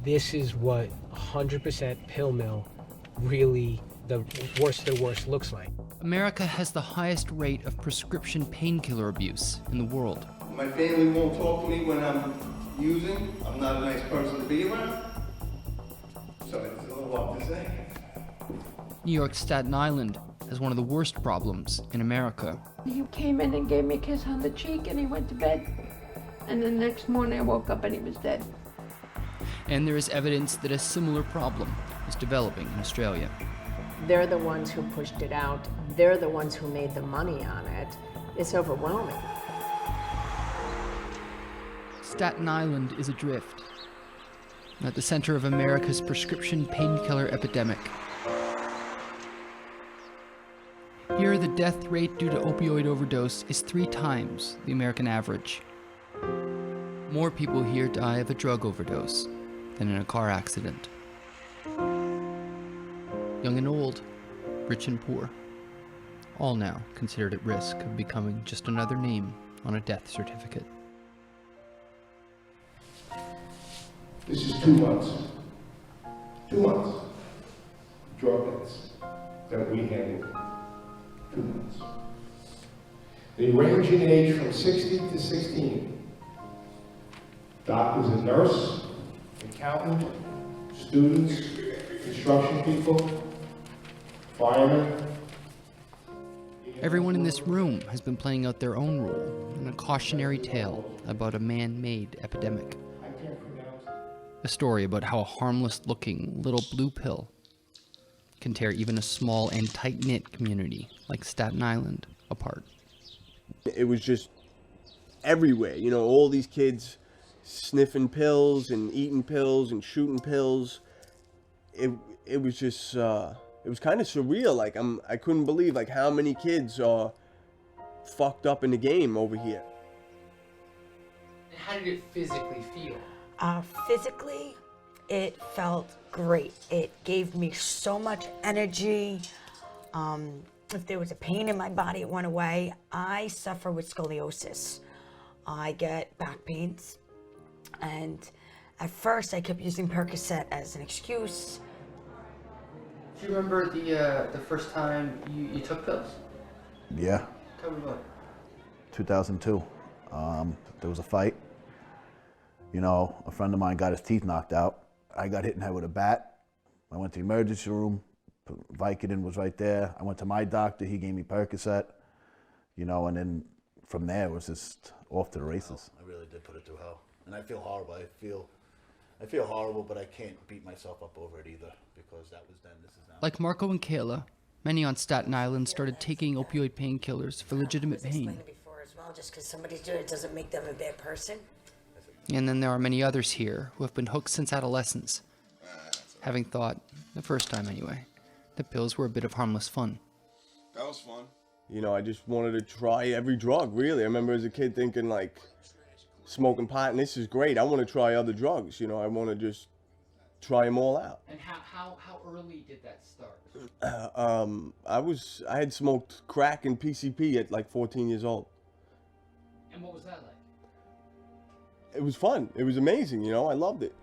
This is what 100% pill mill really, the worst of the worst, looks like. America has the highest rate of prescription painkiller abuse in the world. My family won't talk to me when I'm using. I'm not a nice person to be around. So it's a little lot to say. New York's Staten Island has one of the worst problems in America. He came in and gave me a kiss on the cheek and he went to bed. And the next morning I woke up and he was dead. And there is evidence that a similar problem is developing in Australia. They're the ones who pushed it out. They're the ones who made the money on it. It's overwhelming. Staten Island is adrift, at the center of America's prescription painkiller epidemic. Here, the death rate due to opioid overdose is 3 times the American average. More people here die of a drug overdose than in a car accident. Young and old, rich and poor, all now considered at risk of becoming just another name on a death certificate. This is 2 months. 2 months. Drug deaths that we handled. 2 months. They range in age from 60 to 16. Doctors and nurse, accountant, students, construction people, firemen. Everyone in this room has been playing out their own role in a cautionary tale about a man-made epidemic. A story about how a harmless-looking little blue pill can tear even a small and tight-knit community like Staten Island apart. It was just everywhere, you know, all these kids sniffing pills and eating pills and shooting pills. It was just, it was kind of surreal. Like, I couldn't believe, like, how many kids are fucked up in the game over here. And how did it physically feel? Physically, it felt great. It gave me so much energy. If there was a pain in my body, it went away. I suffer with scoliosis. I get back pains. And at first, I kept using Percocet as an excuse. Do you remember the first time you took pills? Yeah. Tell me about it. 2002. There was a fight. You know, a friend of mine got his teeth knocked out. I got hit in the head with a bat. I went to the emergency room. Vicodin was right there. I went to my doctor. He gave me Percocet. You know, and then from there it was just off to the races. I really did put it through hell. And I feel horrible. I feel horrible, but I can't beat myself up over it either, because that was then, this is now. Like Marco and Kayla, many on Staten Island started taking opioid painkillers for legitimate pain. Before as well, just because somebody's doing it doesn't make them a bad person. And then there are many others here who have been hooked since adolescence, having thought, the first time anyway, that pills were a bit of harmless fun. That was fun. You know, I just wanted to try every drug, really. I remember as a kid thinking, like, smoking pot, and this is great. I want to try other drugs, you know. I want to just try them all out. And how early did that start? I had smoked crack and PCP at like 14 years old. And what was that like? It was fun. It was amazing, you know. I loved it.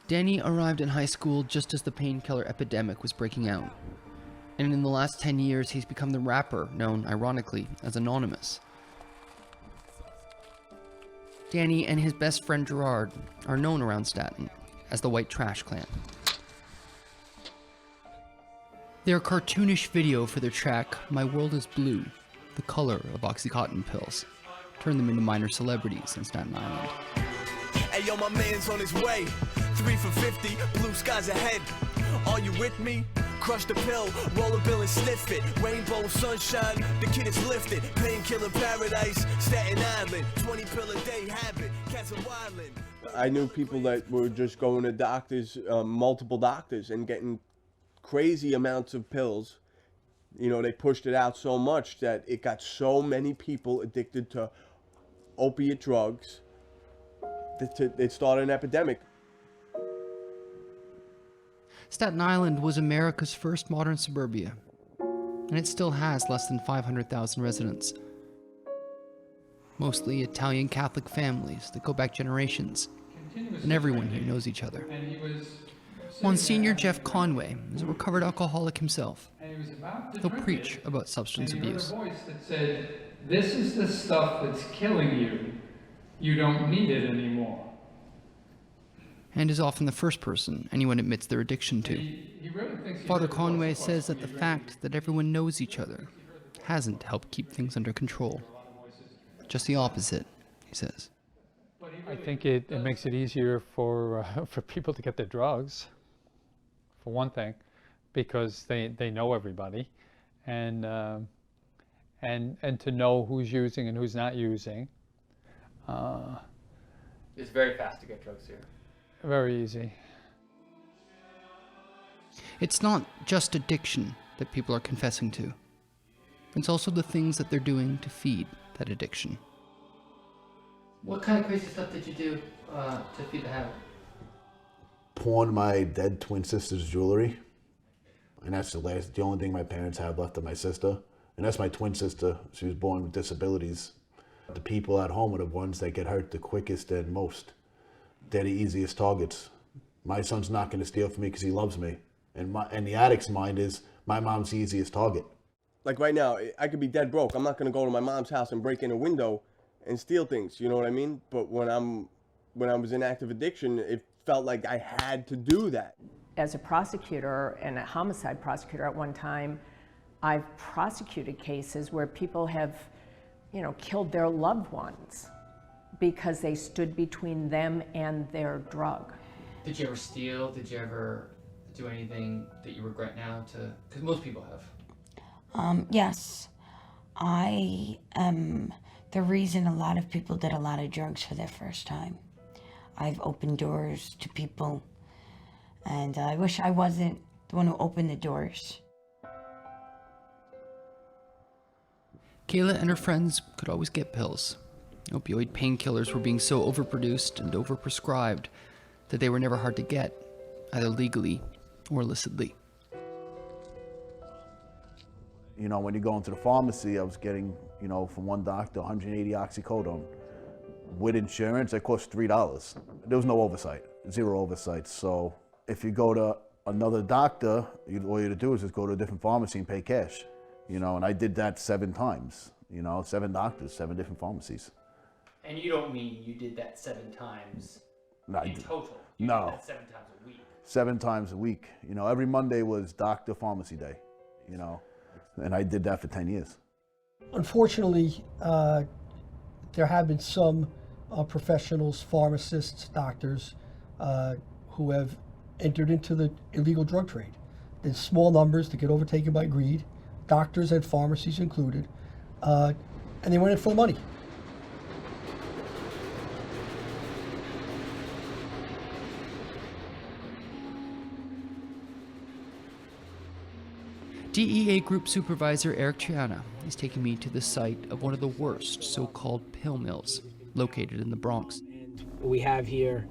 Danny arrived in high school just as the painkiller epidemic was breaking out. And in the last 10 years, he's become the rapper known, ironically, as Anonymous. Danny and his best friend Gerard are known around Staten as the White Trash Clan. Their cartoonish video for their track, My World is Blue, the color of oxycodone pills, turned them into minor celebrities in Staten Island. Hey yo, my man's on his way. 3 for 50, blue skies ahead. Are you with me? Crush the pill, roll a bill and sniff it. Rainbow sunshine, the kid is lifted. Painkiller paradise, Staten Island. 20 pill a day habit, cats are wildin'. I knew people that were just going to doctors, multiple doctors, and getting crazy amounts of pills. You know, they pushed it out so much that it got so many people addicted to opiate drugs that it started an epidemic. Staten Island was America's first modern suburbia, and it still has less than 500,000 residents. mostly Italian Catholic families that go back generations, and everyone here knows each other. Monsignor Jeff Conway is a recovered alcoholic himself. He'll preach about substance abuse. And he heard a voice that said, "This is the stuff that's killing you. You don't need it anymore." And is often the first person anyone admits their addiction to. He really thinks he Father heard a voice Conway across says the that the street. fact that everyone knows each other hasn't helped keep things under control. Just the opposite, he says. I think it makes it easier for people to get their drugs, for one thing, because they know everybody, and to know who's using and who's not using. It's very fast to get drugs here. Very easy. It's not just addiction that people are confessing to. It's also the things that they're doing to feed that addiction. What kind of crazy stuff did you do to feed the habit? Pawned my dead twin sister's jewelry, and that's the only thing my parents have left of my sister. And that's my twin sister. She was born with disabilities. The people at home are the ones that get hurt the quickest and most. They're the easiest targets. My son's not going to steal from me because he loves me. And the addict's mind is, my mom's the easiest target. Like right now, I could be dead broke. I'm not gonna go to my mom's house and break in a window and steal things, you know what I mean? But when I was in active addiction, it felt like I had to do that. As a prosecutor and a homicide prosecutor at one time, I've prosecuted cases where people have, killed their loved ones because they stood between them and their drug. Did you ever steal? Did you ever do anything that you regret now? Because most people have. Yes. I am the reason a lot of people did a lot of drugs for their first time. I've opened doors to people, and I wish I wasn't the one who opened the doors. Kayla and her friends could always get pills. Opioid painkillers were being so overproduced and overprescribed that they were never hard to get, either legally or illicitly. When you go into the pharmacy, I was getting, from one doctor, 180 oxycodone. With insurance, it cost $3. There was no oversight, zero oversight. So if you go to another doctor, all you have to do is just go to a different pharmacy and pay cash. And I did that 7 times, 7 doctors, 7 different pharmacies. And you don't mean you did that 7 times in total? No. Did that 7 times a week? 7 times a week. Every Monday was doctor pharmacy day, and I did that for 10 years. Unfortunately, there have been some professionals, pharmacists, doctors, who have entered into the illegal drug trade. In small numbers to get overtaken by greed, doctors and pharmacies included, and they went in for the money. DEA Group Supervisor Eric Chiana is taking me to the site of one of the worst so-called pill mills located in the Bronx. What we have here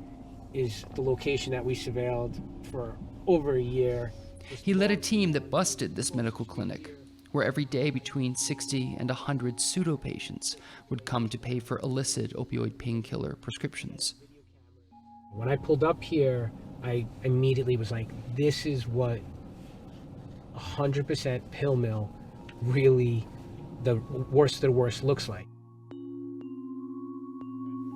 is the location that we surveilled for over a year. He led a team that busted this medical clinic, where every day between 60 and 100 pseudo-patients would come to pay for illicit opioid painkiller prescriptions. When I pulled up here, I immediately was like, this is what 100% pill mill really, the worst of the worst, looks like.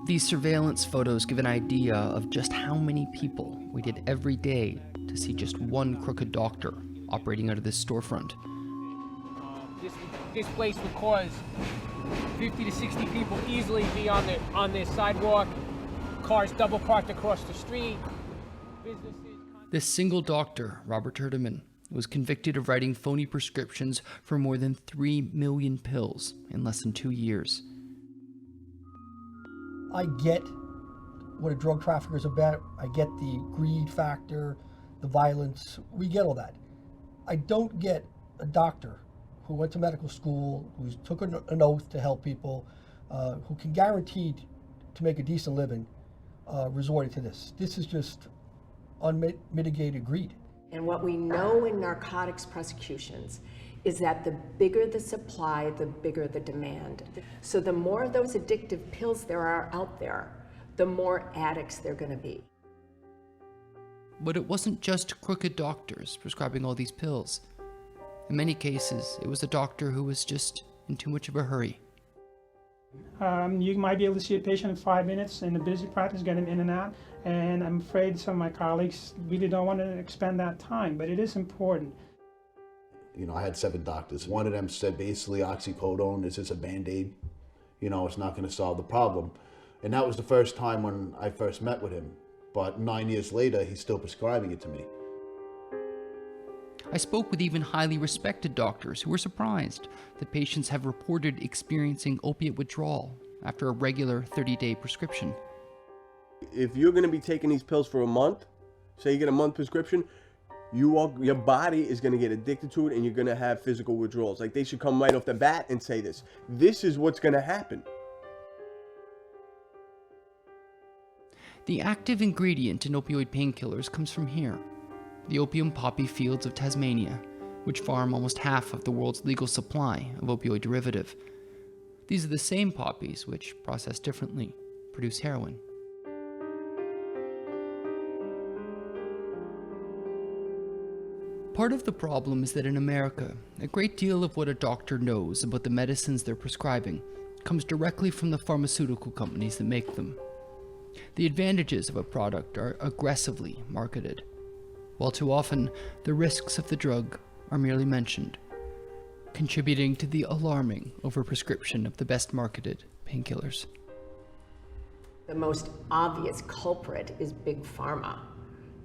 These surveillance photos give an idea of just how many people waited every day to see just one crooked doctor operating out of this storefront. This place would cause 50 to 60 people easily be on the sidewalk, cars double parked across the street, businesses. This single doctor, Robert Journeyman, was convicted of writing phony prescriptions for more than 3 million pills in less than 2 years. I get what a drug trafficker is about. I get the greed factor, the violence. We get all that. I don't get a doctor who went to medical school, who took an oath to help people, who can guarantee to make a decent living, resorting to this. This is just unmitigated greed. And what we know in narcotics prosecutions is that the bigger the supply, the bigger the demand. So the more of those addictive pills there are out there, the more addicts there are going to be. But it wasn't just crooked doctors prescribing all these pills. In many cases, it was a doctor who was just in too much of a hurry. You might be able to see a patient in 5 minutes in a busy practice, get him in and out, and I'm afraid some of my colleagues really don't want to expend that time, but it is important. You know, I had 7 doctors. One of them said basically oxycodone is just a Band-Aid. You know, it's not going to solve the problem. And that was the first time when I first met with him. But 9 years later, he's still prescribing it to me. I spoke with even highly respected doctors who were surprised that patients have reported experiencing opiate withdrawal after a regular 30-day prescription. If you're going to be taking these pills for a month, say you get a month prescription, your body is going to get addicted to it and you're going to have physical withdrawals. Like, they should come right off the bat and say this. This is what's going to happen. The active ingredient in opioid painkillers comes from here, the opium poppy fields of Tasmania, which farm almost half of the world's legal supply of opioid derivative. These are the same poppies which, processed differently, produce heroin. Part of the problem is that in America, a great deal of what a doctor knows about the medicines they're prescribing comes directly from the pharmaceutical companies that make them. The advantages of a product are aggressively marketed, while too often the risks of the drug are merely mentioned, contributing to the alarming overprescription of the best marketed painkillers. The most obvious culprit is Big Pharma.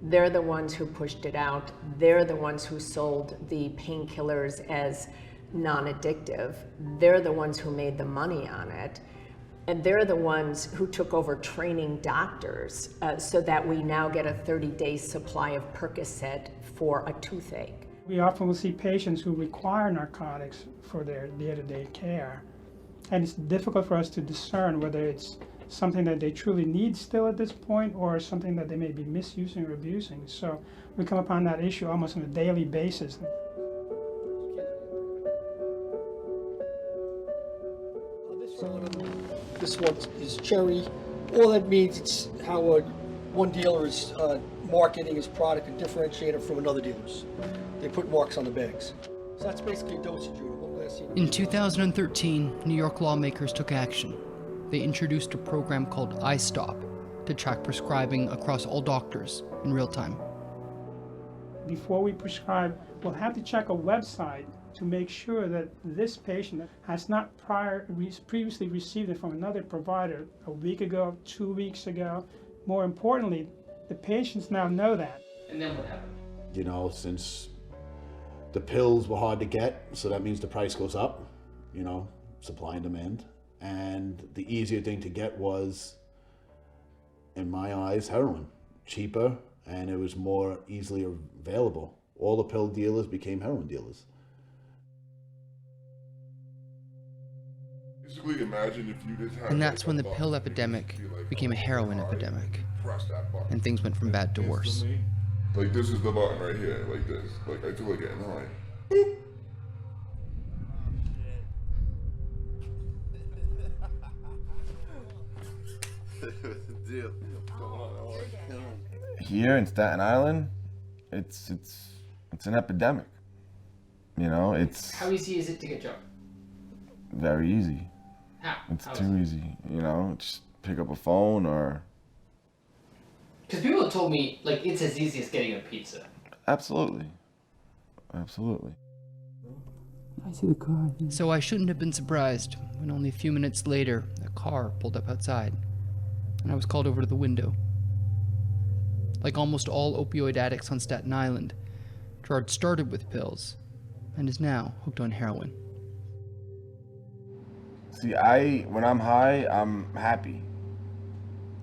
They're the ones who pushed it out. They're the ones who sold the painkillers as non-addictive. They're the ones who made the money on it. And they're the ones who took over training doctors so that we now get a 30-day supply of Percocet for a toothache. We often will see patients who require narcotics for their day-to-day care. And it's difficult for us to discern whether it's something that they truly need still at this point or something that they may be misusing or abusing. So we come upon that issue almost on a daily basis. This one is cherry. All that means it's how one dealer is marketing his product and differentiate it from another dealer's. They put marks on the bags. So that's basically a dosage unit. One glass each. In 2013, New York lawmakers took action. They introduced a program called iStop to track prescribing across all doctors in real time. Before we prescribe, we'll have to check a website to make sure that this patient has not previously received it from another provider a week ago, 2 weeks ago. More importantly, the patients now know that. And then what happened? You know, since the pills were hard to get, so that means the price goes up, you know, supply and demand. And the easier thing to get was, in my eyes, heroin. Cheaper, and it was more easily available. All the pill dealers became heroin dealers. Basically, imagine if you just had. And that's when the pill epidemic became a heroin epidemic, and things went from bad to worse. Like, this is the button right here, like this. Like, I feel like getting high. Boop. Here in Staten Island, it's an epidemic. You know, it's How easy is it to get drunk? very easy. How? It's How is too easy. You know, just pick up a phone or. Because people have told me, like, it's as easy as getting a pizza. Absolutely. Absolutely. I see the car. So I shouldn't have been surprised when only a few minutes later, a car pulled up outside, and I was called over to the window. Like almost all opioid addicts on Staten Island, Gerard started with pills and is now hooked on heroin. See, when I'm high, I'm happy.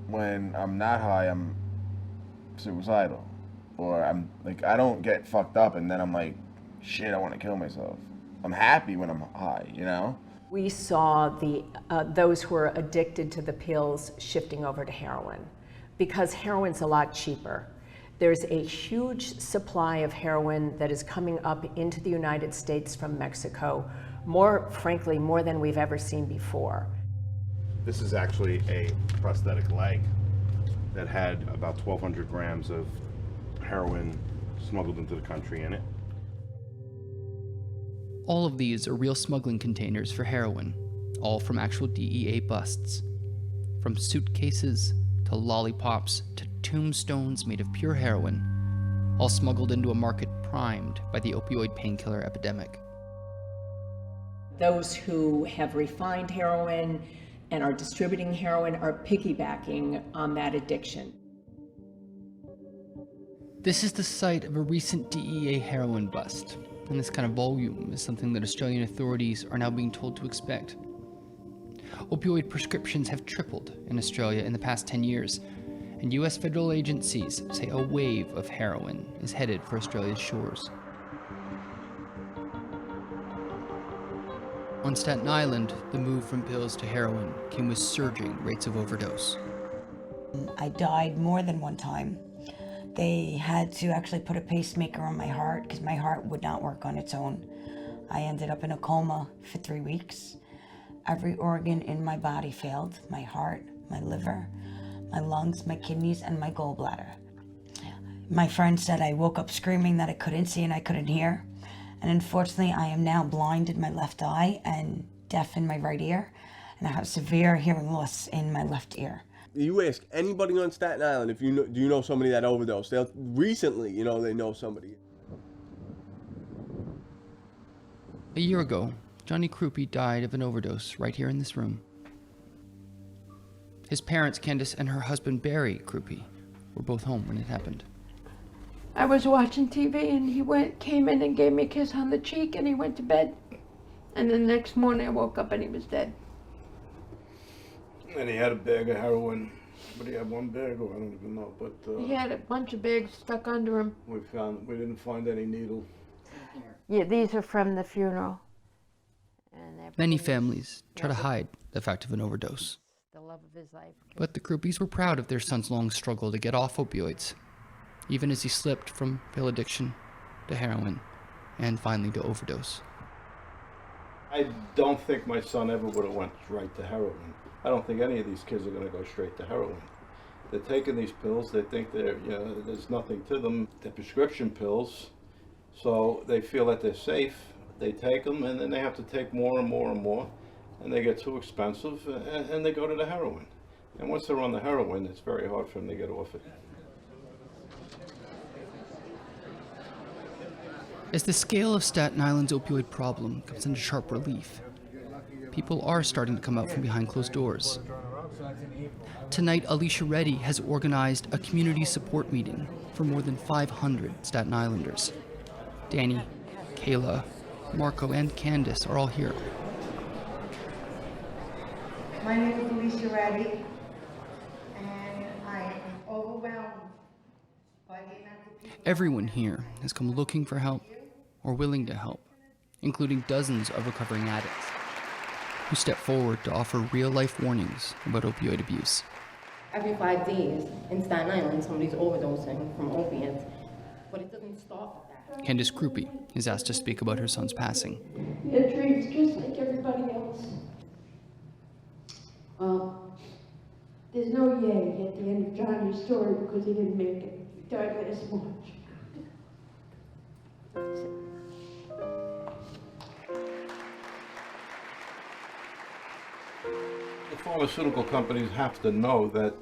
When I'm not high, I'm suicidal. Or I'm like, I don't get fucked up and then I'm like, shit, I want to kill myself. I'm happy when I'm high, you know? We saw those who were addicted to the pills shifting over to heroin because heroin's a lot cheaper. There's a huge supply of heroin that is coming up into the United States from Mexico, frankly, more than we've ever seen before. This is actually a prosthetic leg that had about 1,200 grams of heroin smuggled into the country in it. All of these are real smuggling containers for heroin, all from actual DEA busts. From suitcases to lollipops to tombstones made of pure heroin, all smuggled into a market primed by the opioid painkiller epidemic. Those who have refined heroin and are distributing heroin are piggybacking on that addiction. This is the site of a recent DEA heroin bust, and this kind of volume is something that Australian authorities are now being told to expect. Opioid prescriptions have tripled in Australia in the past 10 years, and US federal agencies say a wave of heroin is headed for Australia's shores. On Staten Island, the move from pills to heroin came with surging rates of overdose. I died more than one time. They had to actually put a pacemaker on my heart because my heart would not work on its own. I ended up in a coma for 3 weeks. Every organ in my body failed: my heart, my liver, my lungs, my kidneys, and my gallbladder. My friend said I woke up screaming that I couldn't see and I couldn't hear. And unfortunately, I am now blind in my left eye and deaf in my right ear. And I have severe hearing loss in my left ear. You ask anybody on Staten Island if do you know somebody that overdosed? They'll recently, they know somebody. A year ago, Johnny Cruppi died of an overdose right here in this room. His parents, Candace, and her husband, Barry Cruppi, were both home when it happened. I was watching TV and he came in and gave me a kiss on the cheek and he went to bed. And the next morning I woke up and he was dead. And he had a bag of heroin, but he had one bag, or I don't even know. But he had a bunch of bags stuck under him. we didn't find any needle. Yeah, these are from the funeral. Many families try to hide the fact of an overdose. The love of his life. But the Cruppis were proud of their son's long struggle to get off opioids, even as he slipped from pill addiction to heroin and finally to overdose. I don't think my son ever would have went right to heroin. I don't think any of these kids are going to go straight to heroin. They're taking these pills, they think there's nothing to them. They're prescription pills, so they feel that they're safe. They take them and then they have to take more and more and more, and they get too expensive and they go to the heroin. And once they're on the heroin, it's very hard for them to get off it. As the scale of Staten Island's opioid problem comes into sharp relief, people are starting to come out from behind closed doors. Tonight, Alicia Reddy has organized a community support meeting for more than 500 Staten Islanders. Danny, Kayla, Marco, and Candace are all here. My name is Alicia Reddy, and I am overwhelmed by the amount of people. Everyone here has come looking for help or willing to help, including dozens of recovering addicts who step forward to offer real-life warnings about opioid abuse. Every 5 days in Staten Island, somebody's overdosing from opiates, but it doesn't stop at that. Candace Cruppi is asked to speak about her son's passing. He had dreams just like everybody else. There's no yay at the end of Johnny's story because he didn't make it. He died last March. The pharmaceutical companies have to know that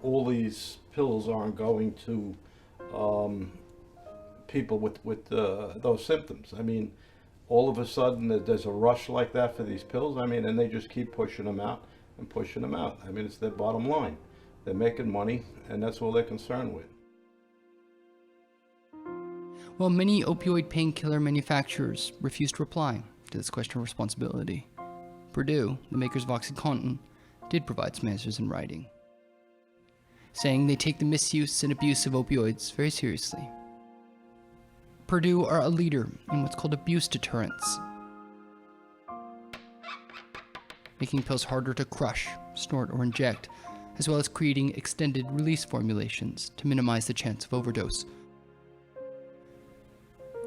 all these pills aren't going to people with those symptoms. I mean, all of a sudden there's a rush like that for these pills. I mean, and they just keep pushing them out and pushing them out. I mean, it's their bottom line. They're making money, and that's all they're concerned with. While many opioid painkiller manufacturers refuse to reply to this question of responsibility, Purdue, the makers of OxyContin, did provide some answers in writing, saying they take the misuse and abuse of opioids very seriously. Purdue are a leader in what's called abuse deterrence, making pills harder to crush, snort, or inject as well as creating extended release formulations to minimize the chance of overdose.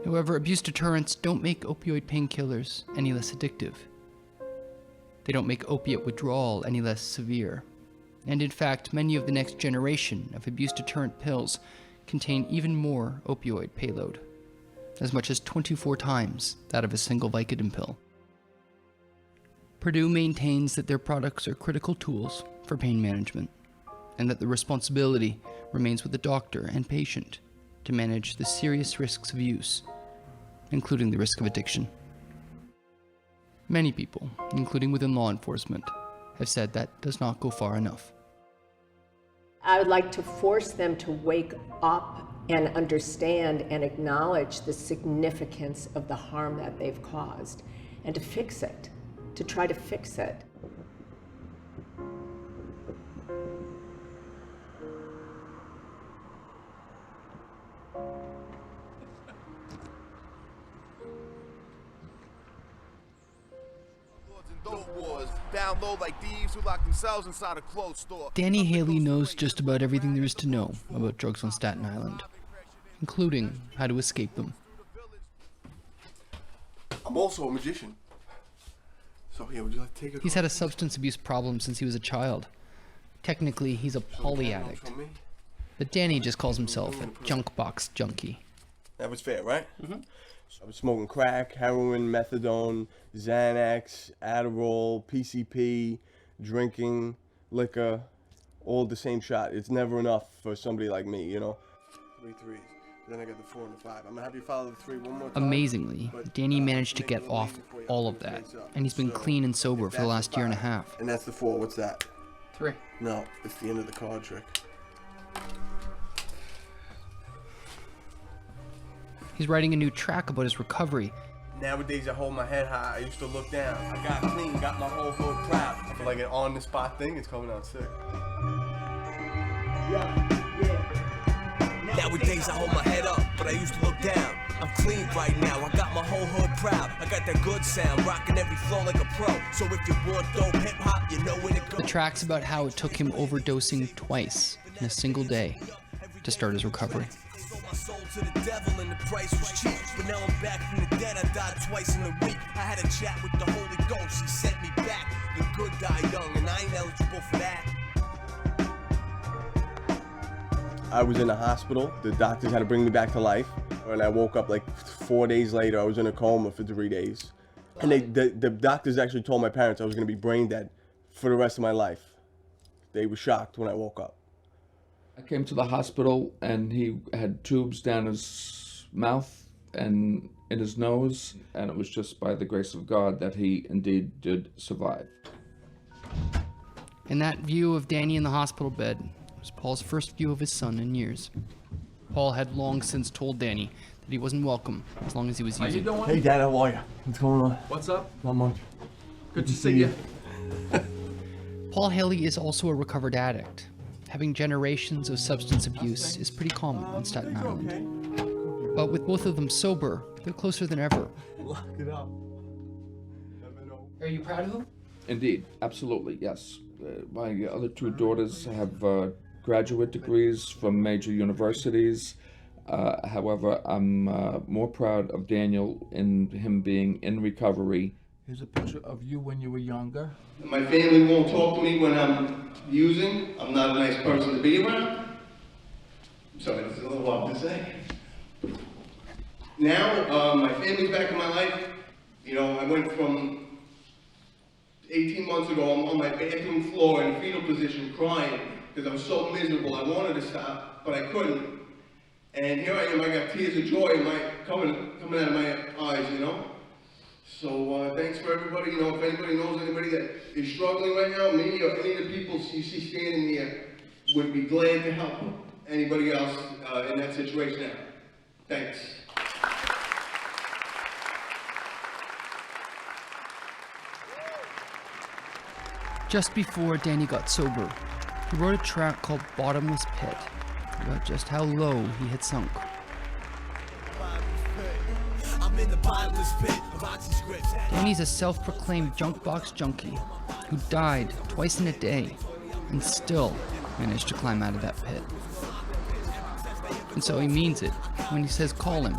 However, abuse deterrents don't make opioid painkillers any less addictive. They don't make opiate withdrawal any less severe. And in fact, many of the next generation of abuse deterrent pills contain even more opioid payload, as much as 24 times that of a single Vicodin pill. Purdue maintains that their products are critical tools for pain management, and that the responsibility remains with the doctor and patient to manage the serious risks of use, including the risk of addiction. Many people, including within law enforcement, have said that does not go far enough. I would like to force them to wake up and understand and acknowledge the significance of the harm that they've caused, and to fix it, to try to fix it. Down low like thieves who lock themselves inside a closed store. Danny Haley knows just about everything there is to know about drugs on Staten Island, including how to escape them. I'm also a magician. So here, would you like to take a... He's had a substance abuse problem since he was a child. Technically, he's a poly addict. But Danny just calls himself a junk box junkie. That was fair, right? Mm-hmm. I was smoking crack, heroin, methadone, Xanax, Adderall, PCP, drinking, liquor, all the same shot. It's never enough for somebody like me, you know? 3 threes. Then I got the 4 and the 5. I'm gonna have you follow the 3 one more time. Amazingly, Danny managed to get off all of that, and he's been clean and sober for the last year and a half. And that's the 4. What's that? 3. No, it's the end of the card trick. He's writing a new track about his recovery. Nowadays I hold my head high. I used to look down. I got clean, got my whole hood proud. I feel like an on-the-spot thing. It's coming out sick. Nowadays I hold my head up, but I used to look down. I'm clean right now, I got my whole hood proud. I got that good sound, rocking every flow like a pro. So if you want dope hip-hop, you know where to go. The track's about how it took him overdosing twice in a single day to start his recovery. My soul to the devil and the price was cheap. But now I'm back from the dead, I died twice in a week. I had a chat with the Holy Ghost, he sent me back. The good die young, and I ain't eligible for that. I was in the hospital. The doctors had to bring me back to life. And I woke up like 4 days later. I was in a coma for 3 days. And the doctors actually told my parents I was going to be brain dead for the rest of my life. They were shocked when I woke up. I came to the hospital and he had tubes down his mouth and in his nose, and it was just by the grace of God that he indeed did survive. And that view of Danny in the hospital bed was Paul's first view of his son in years. Paul had long since told Danny that he wasn't welcome as long as he was using. How you doing? Hey Dad, how are you? What's going on? What's up? Not much. Good to see you. Paul Haley is also a recovered addict. Having generations of substance abuse is pretty common on Staten Island. But with both of them sober, they're closer than ever. Lock it up. Are you proud of them? Indeed, absolutely, yes. My other 2 daughters have graduate degrees from major universities. However, I'm more proud of Daniel in him being in recovery. Here's a picture of you when you were younger. My family won't talk to me when I'm using. I'm not a nice person to be around. Sorry, this is a little hard to say. Now, my family's back in my life. You know, I went from 18 months ago, I'm on my bathroom floor in a fetal position crying because I was so miserable. I wanted to stop, but I couldn't. And here I am, I got tears of joy coming out of my eyes, you know? So thanks for everybody. You know, if anybody knows anybody that is struggling right now, me or any of the people you see standing here would be glad to help anybody else in that situation now. Thanks. Just before Danny got sober, he wrote a track called Bottomless Pit about just how low he had sunk. Danny's a self-proclaimed junk box junkie who died twice in a day and still managed to climb out of that pit. And so he means it when he says call him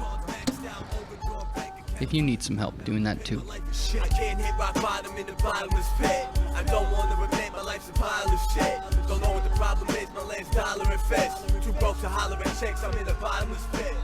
if you need some help doing that too. I can't hit rock bottom in the bottomless pit. I don't want to admit my life's a pile of shit. Don't know what the problem is, my last dollar and fist. Too broke to holler at chicks, I'm in the bottomless pit.